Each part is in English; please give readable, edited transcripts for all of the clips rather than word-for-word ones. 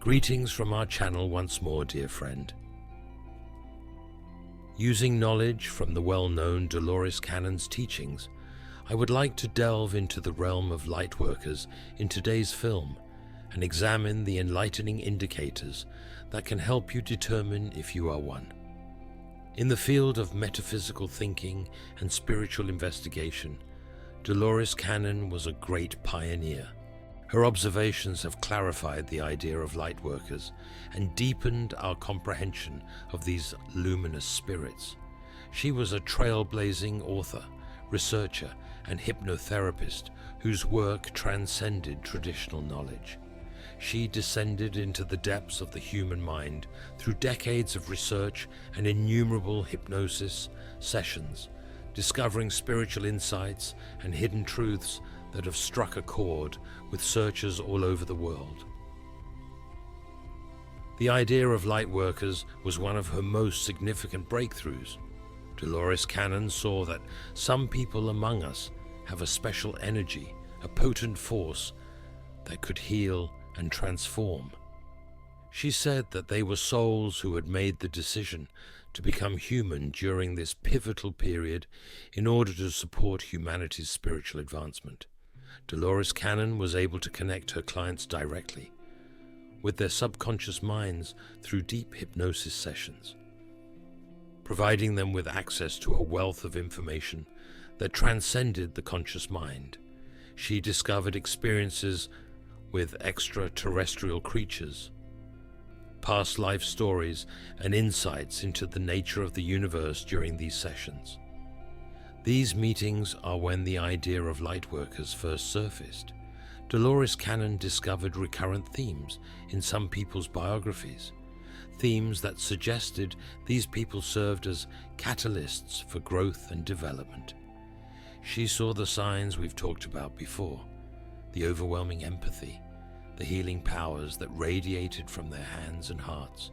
Greetings from our channel once more, dear friend. Using knowledge from the well-known Dolores Cannon's teachings, I would like to delve into the realm of lightworkers in today's film and examine the enlightening indicators that can help you determine if you are one. In the field of metaphysical thinking and spiritual investigation, Dolores Cannon was a great pioneer. Her observations have clarified the idea of lightworkers and deepened our comprehension of these luminous spirits. She was a trailblazing author, researcher, and hypnotherapist whose work transcended traditional knowledge. She descended into the depths of the human mind through decades of research and innumerable hypnosis sessions, discovering spiritual insights and hidden truths that have struck a chord with searchers all over the world. The idea of lightworkers was one of her most significant breakthroughs. Dolores Cannon saw that some people among us have a special energy, a potent force that could heal and transform. She said that they were souls who had made the decision to become human during this pivotal period in order to support humanity's spiritual advancement. Dolores Cannon was able to connect her clients directly with their subconscious minds through deep hypnosis sessions, providing them with access to a wealth of information that transcended the conscious mind. She discovered experiences with extraterrestrial creatures, past life stories, and insights into the nature of the universe during these sessions. These meetings are when the idea of lightworkers first surfaced. Dolores Cannon discovered recurrent themes in some people's biographies, themes that suggested these people served as catalysts for growth and development. She saw the signs we've talked about before, the overwhelming empathy, the healing powers that radiated from their hands and hearts,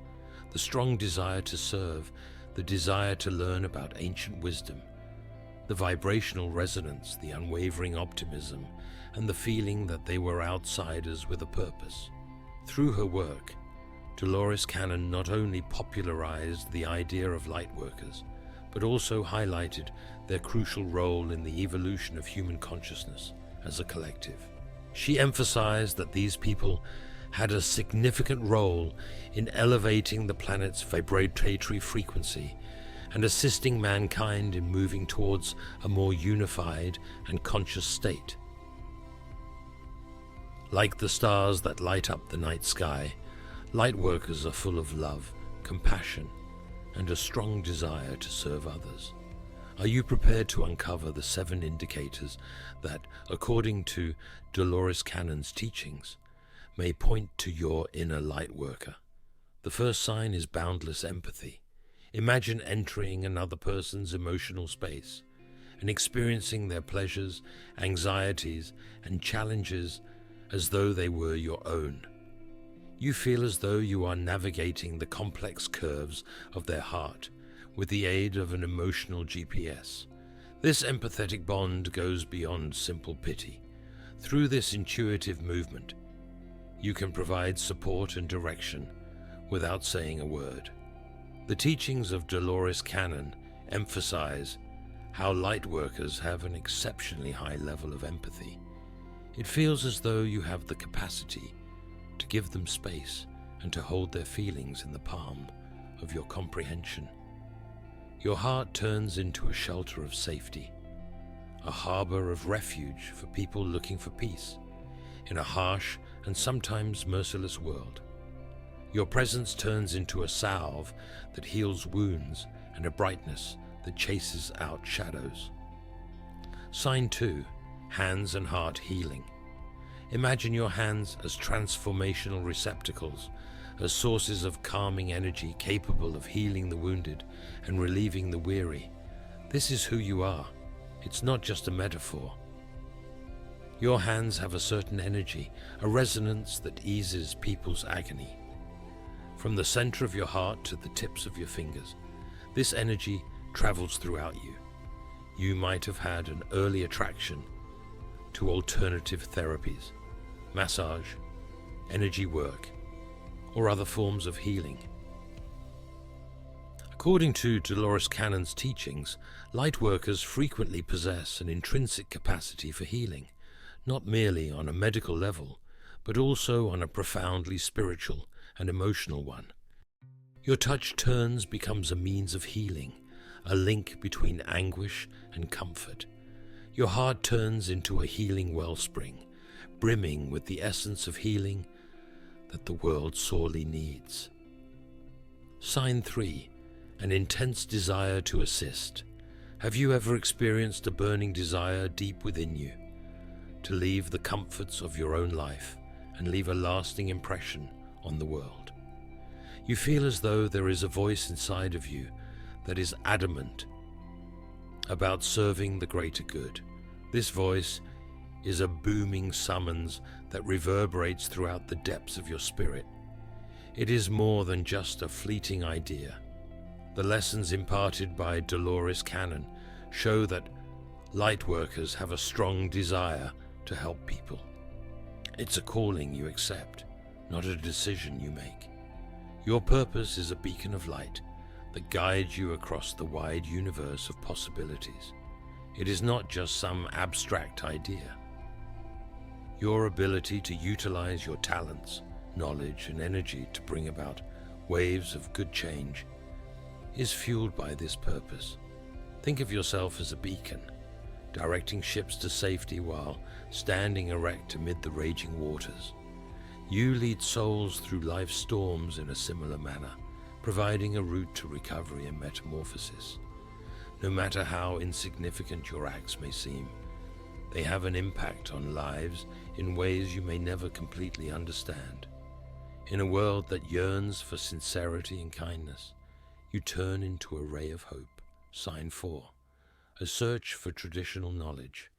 the strong desire to serve, the desire to learn about ancient wisdom, the vibrational resonance, the unwavering optimism, and the feeling that they were outsiders with a purpose. Through her work, Dolores Cannon not only popularized the idea of lightworkers, but also highlighted their crucial role in the evolution of human consciousness as a collective. She emphasized that these people had a significant role in elevating the planet's vibratory frequency and assisting mankind in moving towards a more unified and conscious state. Like the stars that light up the night sky, lightworkers are full of love, compassion, and a strong desire to serve others. Are you prepared to uncover the 7 indicators that, according to Dolores Cannon's teachings, may point to your inner lightworker? The first sign is boundless empathy. Imagine entering another person's emotional space and experiencing their pleasures, anxieties, and challenges as though they were your own. You feel as though you are navigating the complex curves of their heart with the aid of an emotional GPS. This empathetic bond goes beyond simple pity. Through this intuitive movement, you can provide support and direction without saying a word. The teachings of Dolores Cannon emphasize how lightworkers have an exceptionally high level of empathy. It feels as though you have the capacity to give them space and to hold their feelings in the palm of your comprehension. Your heart turns into a shelter of safety, a harbor of refuge for people looking for peace in a harsh and sometimes merciless world. Your presence turns into a salve that heals wounds and a brightness that chases out shadows. Sign 2, hands and heart healing. Imagine your hands as transformational receptacles, as sources of calming energy capable of healing the wounded and relieving the weary. This is who you are. It's not just a metaphor. Your hands have a certain energy, a resonance that eases people's agony. From the center of your heart to the tips of your fingers, this energy travels throughout you. You might have had an early attraction to alternative therapies, massage, energy work, or other forms of healing. According to Dolores Cannon's teachings, lightworkers frequently possess an intrinsic capacity for healing, not merely on a medical level, but also on a profoundly spiritual and emotional one. Your touch turns becomes a means of healing, a link between anguish and comfort. Your heart turns into a healing wellspring, brimming with the essence of healing that the world sorely needs. Sign 3. An intense desire to assist. Have you ever experienced a burning desire deep within you to leave the comforts of your own life and leave a lasting impression on the world? You feel as though there is a voice inside of you that is adamant about serving the greater good. This voice is a booming summons that reverberates throughout the depths of your spirit. It is more than just a fleeting idea. The lessons imparted by Dolores Cannon show that lightworkers have a strong desire to help people. It's a calling you accept, not a decision you make. Your purpose is a beacon of light that guides you across the wide universe of possibilities. It is not just some abstract idea. Your ability to utilize your talents, knowledge, and energy to bring about waves of good change is fueled by this purpose. Think of yourself as a beacon, directing ships to safety while standing erect amid the raging waters. You lead souls through life's storms in a similar manner, providing a route to recovery and metamorphosis. No matter how insignificant your acts may seem, they have an impact on lives in ways you may never completely understand. In a world that yearns for sincerity and kindness, you turn into a ray of hope. Sign 4. A search for traditional knowledge.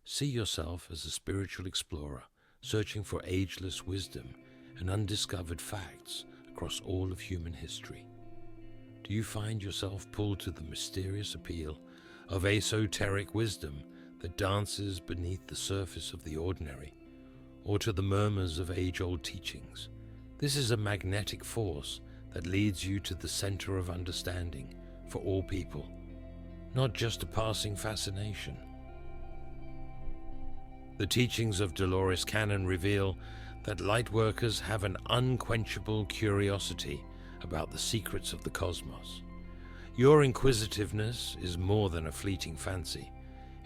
See yourself as a spiritual explorer, searching for ageless wisdom and undiscovered facts across all of human history. Do you find yourself pulled to the mysterious appeal of esoteric wisdom that dances beneath the surface of the ordinary, or to the murmurs of age-old teachings? This is a magnetic force that leads you to the center of understanding for all people, not just a passing fascination. The teachings of Dolores Cannon reveal that lightworkers have an unquenchable curiosity about the secrets of the cosmos. Your inquisitiveness is more than a fleeting fancy.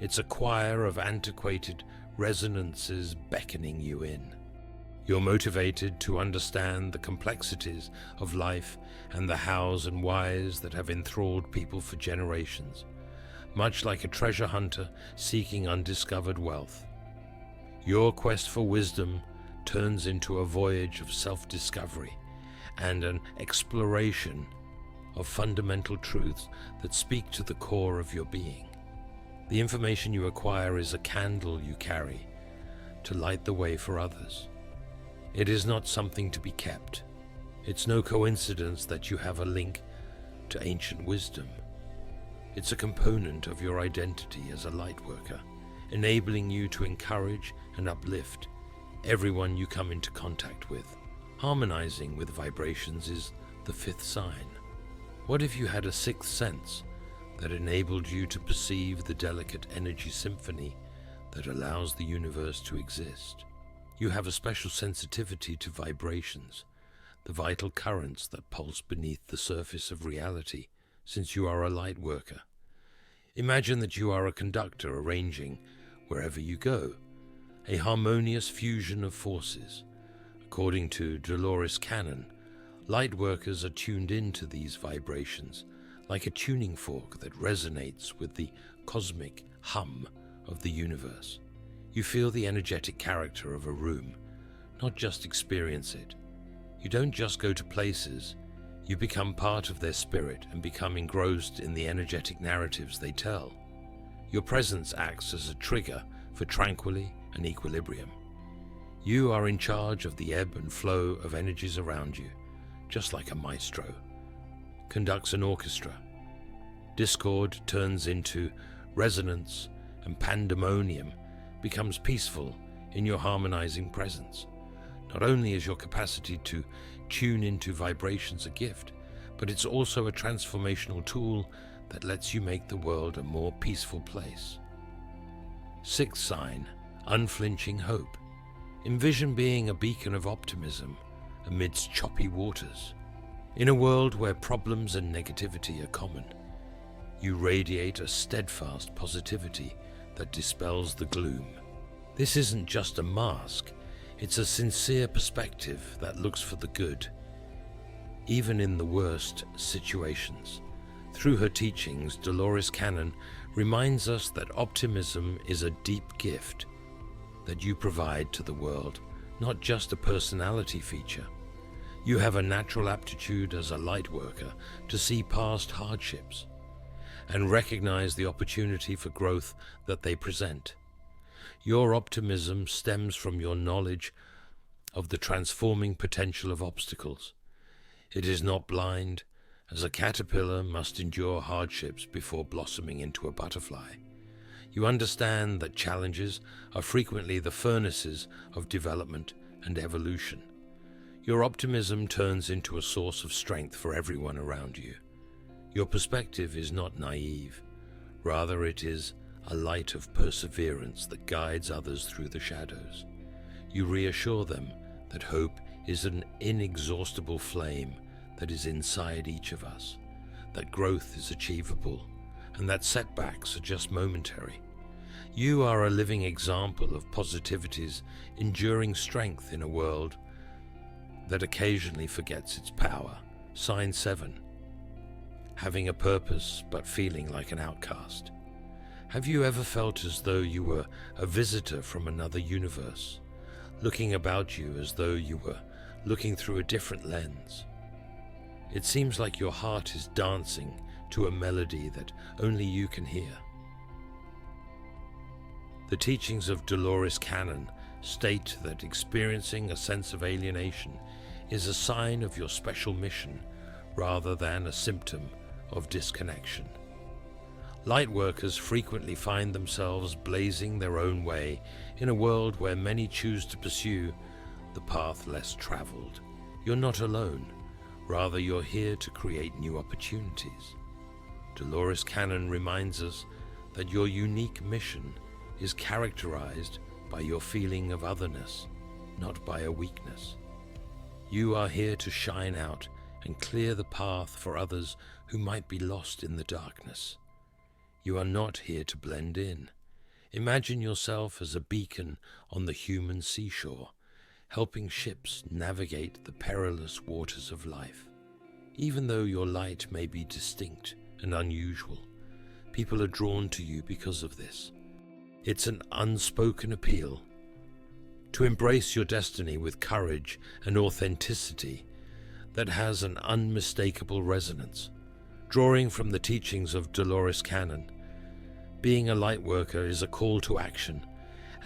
It's a choir of antiquated resonances beckoning you in. You're motivated to understand the complexities of life and the hows and whys that have enthralled people for generations, much like a treasure hunter seeking undiscovered wealth. Your quest for wisdom turns into a voyage of self-discovery and an exploration of fundamental truths that speak to the core of your being. The information you acquire is a candle you carry to light the way for others. It is not something to be kept. It's no coincidence that you have a link to ancient wisdom. It's a component of your identity as a lightworker, enabling you to encourage and uplift everyone you come into contact with. Harmonizing with vibrations is the 5th sign. What if you had a 6th sense that enabled you to perceive the delicate energy symphony that allows the universe to exist? You have a special sensitivity to vibrations, the vital currents that pulse beneath the surface of reality, since you are a light worker. Imagine that you are a conductor arranging, wherever you go, a harmonious fusion of forces. According to Dolores Cannon, light workers are tuned into these vibrations like a tuning fork that resonates with the cosmic hum of the universe. You feel the energetic character of a room, not just experience it. You don't just go to places, you become part of their spirit and become engrossed in the energetic narratives they tell. Your presence acts as a trigger for tranquility and equilibrium. You are in charge of the ebb and flow of energies around you, just like a maestro conducts an orchestra. Discord turns into resonance, and pandemonium becomes peaceful in your harmonizing presence. Not only is your capacity to tune into vibrations a gift, but it's also a transformational tool that lets you make the world a more peaceful place. Sixth sign, unflinching hope. Envision being a beacon of optimism amidst choppy waters. In a world where problems and negativity are common, you radiate a steadfast positivity that dispels the gloom. This isn't just a mask, it's a sincere perspective that looks for the good, even in the worst situations. Through her teachings, Dolores Cannon reminds us that optimism is a deep gift that you provide to the world, not just a personality feature. You have a natural aptitude as a light worker to see past hardships and recognize the opportunity for growth that they present. Your optimism stems from your knowledge of the transforming potential of obstacles. It is not blind, as a caterpillar must endure hardships before blossoming into a butterfly. You understand that challenges are frequently the furnaces of development and evolution. Your optimism turns into a source of strength for everyone around you. Your perspective is not naive. Rather, it is a light of perseverance that guides others through the shadows. You reassure them that hope is an inexhaustible flame that is inside each of us, that growth is achievable, and that setbacks are just momentary. You are a living example of positivity's enduring strength in a world that occasionally forgets its power. Sign 7. Having a purpose but feeling like an outcast. Have you ever felt as though you were a visitor from another universe, looking about you as though you were looking through a different lens? It seems like your heart is dancing to a melody that only you can hear. The teachings of Dolores Cannon state that experiencing a sense of alienation is a sign of your special mission rather than a symptom of disconnection. Lightworkers frequently find themselves blazing their own way in a world where many choose to pursue the path less traveled. You're not alone. Rather, you're here to create new opportunities. Dolores Cannon reminds us that your unique mission is characterized by your feeling of otherness, not by a weakness. You are here to shine out and clear the path for others who might be lost in the darkness. You are not here to blend in. Imagine yourself as a beacon on the human seashore, helping ships navigate the perilous waters of life. Even though your light may be distinct and unusual, people are drawn to you because of this. It's an unspoken appeal to embrace your destiny with courage and authenticity that has an unmistakable resonance. Drawing from the teachings of Dolores Cannon, being a lightworker is a call to action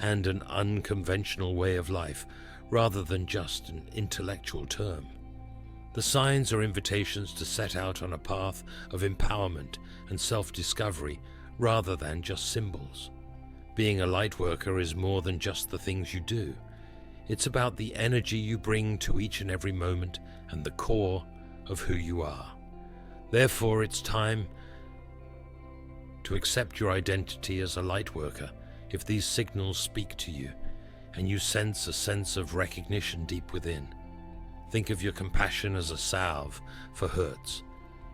and an unconventional way of life rather than just an intellectual term. The signs are invitations to set out on a path of empowerment and self-discovery rather than just symbols. Being a lightworker is more than just the things you do. It's about the energy you bring to each and every moment and the core of who you are. Therefore, it's time to accept your identity as a lightworker if these signals speak to you and you sense a sense of recognition deep within. Think of your compassion as a salve for hurts,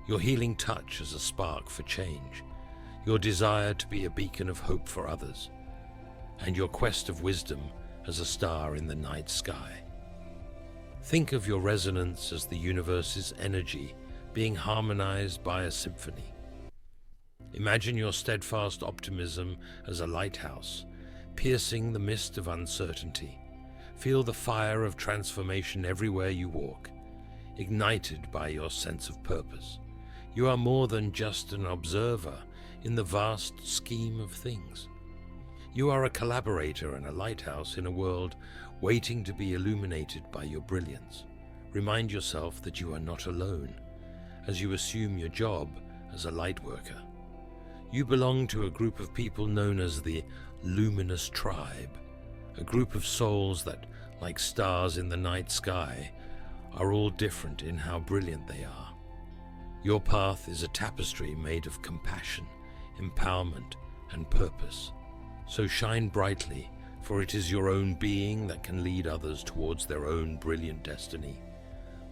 your healing touch as a spark for change, your desire to be a beacon of hope for others, and your quest of wisdom as a star in the night sky. Think of your resonance as the universe's energy being harmonized by a symphony. Imagine your steadfast optimism as a lighthouse, piercing the mist of uncertainty. Feel the fire of transformation everywhere you walk, ignited by your sense of purpose. You are more than just an observer in the vast scheme of things. You are a collaborator and a lighthouse in a world waiting to be illuminated by your brilliance. Remind yourself that you are not alone as you assume your job as a lightworker. You belong to a group of people known as the Luminous Tribe, a group of souls that, like stars in the night sky, are all different in how brilliant they are. Your path is a tapestry made of compassion, empowerment, and purpose. So shine brightly, for it is your own being that can lead others towards their own brilliant destiny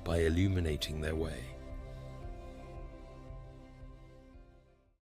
by illuminating their way.